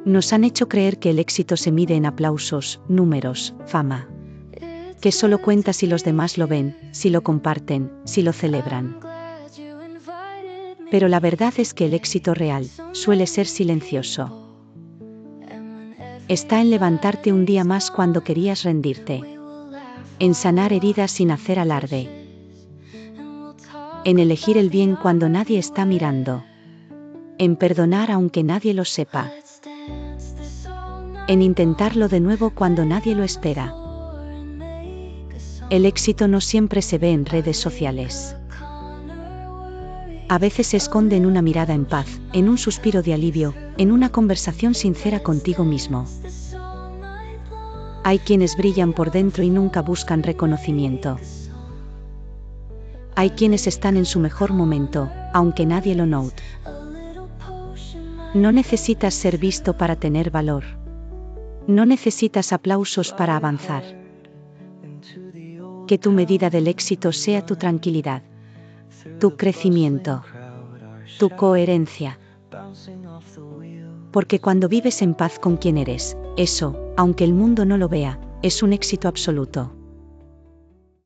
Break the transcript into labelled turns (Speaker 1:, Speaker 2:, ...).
Speaker 1: Nos han hecho creer que el éxito se mide en aplausos, números, fama. Que solo cuenta si los demás lo ven, si lo comparten, si lo celebran. Pero la verdad es que el éxito real suele ser silencioso. Está en levantarte un día más cuando querías rendirte. En sanar heridas sin hacer alarde. En elegir el bien cuando nadie está mirando. En perdonar aunque nadie lo sepa. En intentarlo de nuevo cuando nadie lo espera. El éxito no siempre se ve en redes sociales. A veces se esconde en una mirada en paz, en un suspiro de alivio, en una conversación sincera contigo mismo. Hay quienes brillan por dentro y nunca buscan reconocimiento. Hay quienes están en su mejor momento, aunque nadie lo note. No necesitas ser visto para tener valor. No necesitas aplausos para avanzar. Que tu medida del éxito sea tu tranquilidad, tu crecimiento, tu coherencia. Porque cuando vives en paz con quien eres, eso, aunque el mundo no lo vea, es un éxito absoluto.